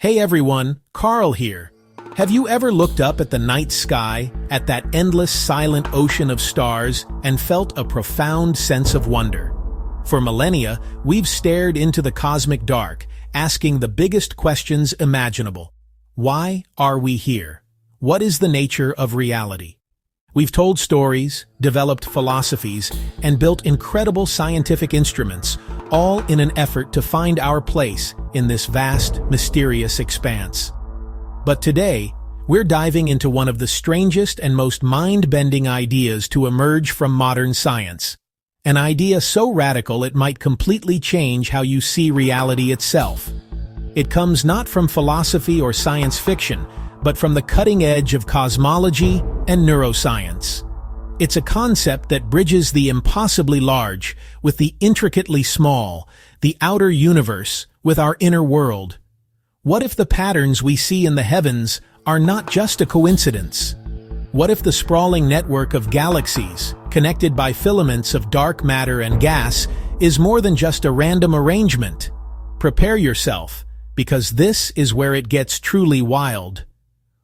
Hey everyone, Carl here. Have you ever looked up at the night sky, at that endless silent ocean of stars, and felt a profound sense of wonder? For millennia, we've stared into the cosmic dark, asking the biggest questions imaginable. Why are we here? What is the nature of reality? We've told stories, developed philosophies, and built incredible scientific instruments, all in an effort to find our place in this vast, mysterious expanse. But today, we're diving into one of the strangest and most mind-bending ideas to emerge from modern science. An idea so radical it might completely change how you see reality itself. It comes not from philosophy or science fiction, but from the cutting edge of cosmology and neuroscience. It's a concept that bridges the impossibly large with the intricately small, the outer universe with our inner world. What if the patterns we see in the heavens are not just a coincidence? What if the sprawling network of galaxies, connected by filaments of dark matter and gas, is more than just a random arrangement? Prepare yourself, because this is where it gets truly wild.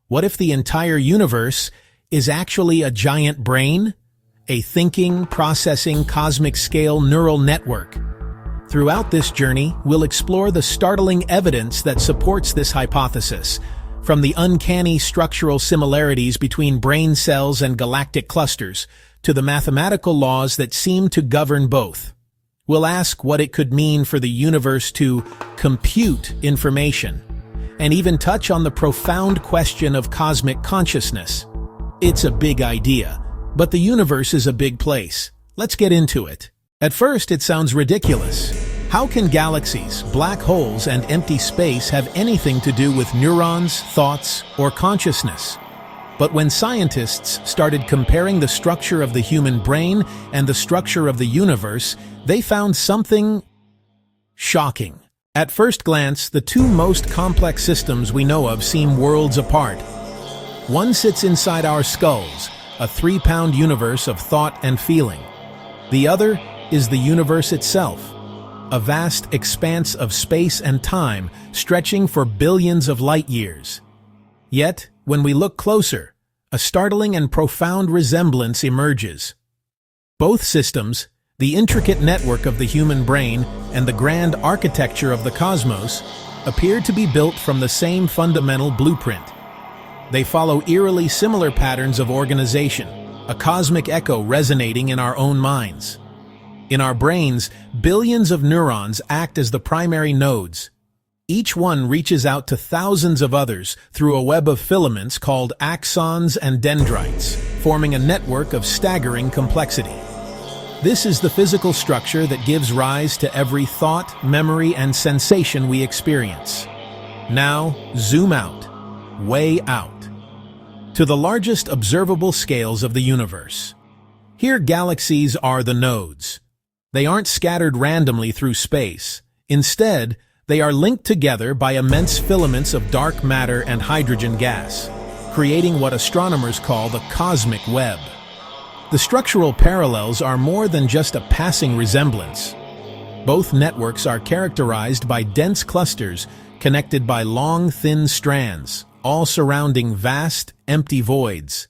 What if the entire universe is actually a giant brain? A thinking, processing, cosmic-scale neural network? Throughout this journey, we'll explore the startling evidence that supports this hypothesis, from the uncanny structural similarities between brain cells and galactic clusters, to the mathematical laws that seem to govern both. We'll ask what it could mean for the universe to compute information, and even touch on the profound question of cosmic consciousness. It's a big idea, but the universe is a big place. Let's get into it. At first, it sounds ridiculous. How can galaxies, black holes, and empty space have anything to do with neurons, thoughts, or consciousness? But when scientists started comparing the structure of the human brain and the structure of the universe, they found something shocking. At first glance, the two most complex systems we know of seem worlds apart. One sits inside our skulls, a 3-pound universe of thought and feeling. The other is the universe itself, a vast expanse of space and time stretching for billions of light years. Yet, when we look closer, a startling and profound resemblance emerges. Both systems, the intricate network of the human brain and the grand architecture of the cosmos, appear to be built from the same fundamental blueprint. They follow eerily similar patterns of organization, a cosmic echo resonating in our own minds. In our brains, billions of neurons act as the primary nodes. Each one reaches out to thousands of others through a web of filaments called axons and dendrites, forming a network of staggering complexity. This is the physical structure that gives rise to every thought, memory, and sensation we experience. Now, zoom out, way out, to the largest observable scales of the universe. Here, galaxies are the nodes. They aren't scattered randomly through space. Instead, they are linked together by immense filaments of dark matter and hydrogen gas, creating what astronomers call the cosmic web. The structural parallels are more than just a passing resemblance. Both networks are characterized by dense clusters connected by long, thin strands, all surrounding vast, empty voids.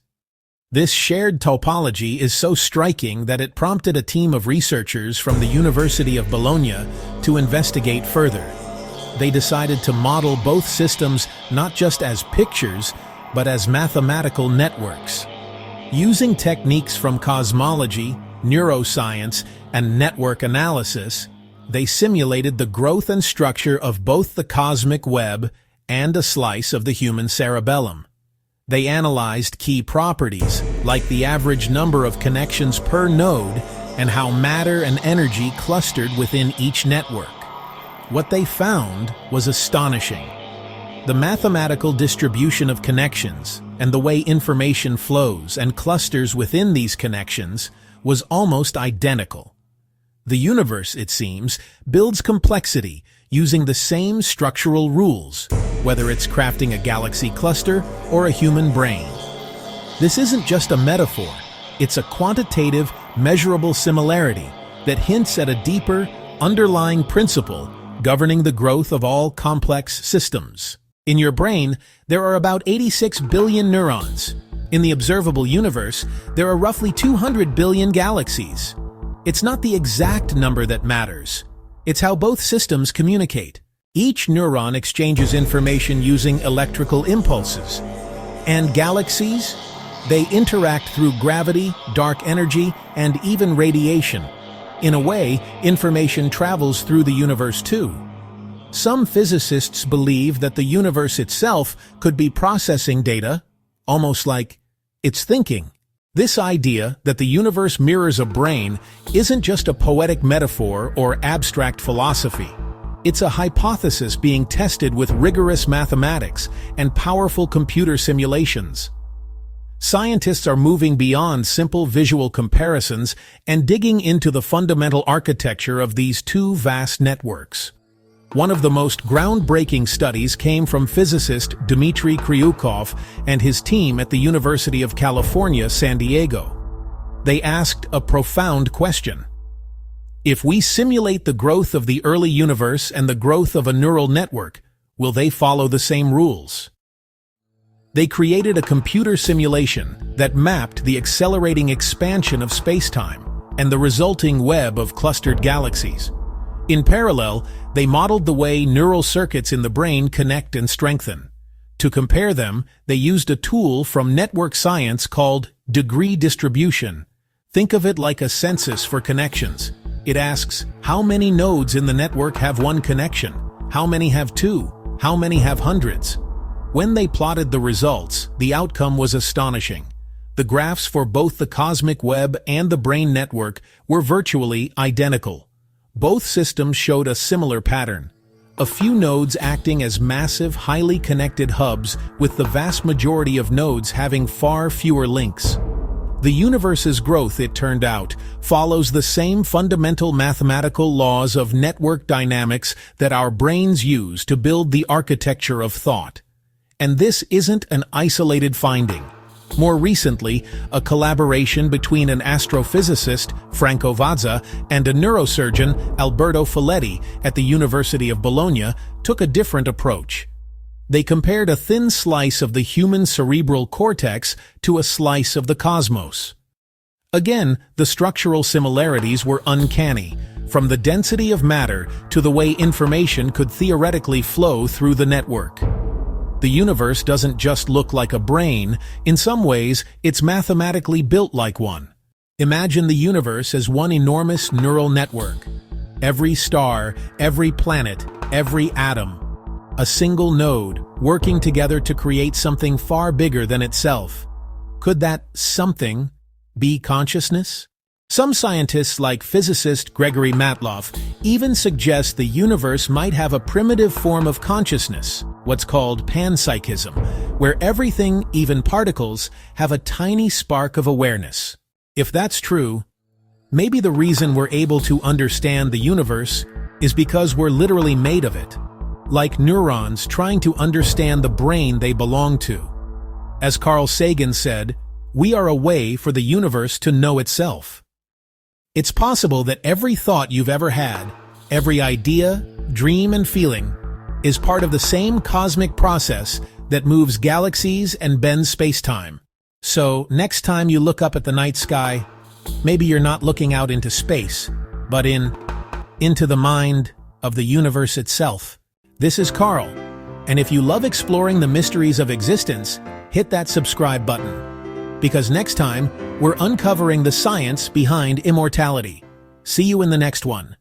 This shared topology is so striking that it prompted a team of researchers from the University of Bologna to investigate further. They decided to model both systems not just as pictures, but as mathematical networks. Using techniques from cosmology, neuroscience, and network analysis, they simulated the growth and structure of both the cosmic web and a slice of the human cerebellum. They analyzed key properties, like the average number of connections per node and how matter and energy clustered within each network. What they found was astonishing. The mathematical distribution of connections and the way information flows and clusters within these connections was almost identical. The universe, it seems, builds complexity using the same structural rules, whether it's crafting a galaxy cluster or a human brain. This isn't just a metaphor, it's a quantitative, measurable similarity that hints at a deeper, underlying principle governing the growth of all complex systems. In your brain, there are about 86 billion neurons. In the observable universe, there are roughly 200 billion galaxies. It's not the exact number that matters. It's how both systems communicate. Each neuron exchanges information using electrical impulses. And galaxies? They interact through gravity, dark energy, and even radiation. In a way, information travels through the universe too. Some physicists believe that the universe itself could be processing data, almost like it's thinking. This idea that the universe mirrors a brain isn't just a poetic metaphor or abstract philosophy. It's a hypothesis being tested with rigorous mathematics and powerful computer simulations. Scientists are moving beyond simple visual comparisons and digging into the fundamental architecture of these two vast networks. One of the most groundbreaking studies came from physicist Dmitry Kryukov and his team at the University of California, San Diego. They asked a profound question. If we simulate the growth of the early universe and the growth of a neural network, will they follow the same rules? They created a computer simulation that mapped the accelerating expansion of spacetime and the resulting web of clustered galaxies. In parallel, they modeled the way neural circuits in the brain connect and strengthen. To compare them, they used a tool from network science called degree distribution. Think of it like a census for connections. It asks, how many nodes in the network have one connection? How many have two? How many have hundreds? When they plotted the results, the outcome was astonishing. The graphs for both the cosmic web and the brain network were virtually identical. Both systems showed a similar pattern. A few nodes acting as massive, highly connected hubs, with the vast majority of nodes having far fewer links. The universe's growth, it turned out, follows the same fundamental mathematical laws of network dynamics that our brains use to build the architecture of thought. And this isn't an isolated finding. More recently, a collaboration between an astrophysicist, Franco Vazza, and a neurosurgeon, Alberto Folletti, at the University of Bologna, took a different approach. They compared a thin slice of the human cerebral cortex to a slice of the cosmos. Again, the structural similarities were uncanny, from the density of matter to the way information could theoretically flow through the network. The universe doesn't just look like a brain. In some ways, it's mathematically built like one. Imagine the universe as one enormous neural network. Every star, every planet, every atom. A single node, working together to create something far bigger than itself. Could that something be consciousness? Some scientists, like physicist Gregory Matloff, even suggest the universe might have a primitive form of consciousness, what's called panpsychism, where everything, even particles, have a tiny spark of awareness. If that's true, maybe the reason we're able to understand the universe is because we're literally made of it, like neurons trying to understand the brain they belong to. As Carl Sagan said, we are a way for the universe to know itself. It's possible that every thought you've ever had, every idea, dream, and feeling is part of the same cosmic process that moves galaxies and bends space-time. So, next time you look up at the night sky, maybe you're not looking out into space, but into the mind of the universe itself. This is Carl, and if you love exploring the mysteries of existence, hit that subscribe button. Because next time, we're uncovering the science behind immortality. See you in the next one.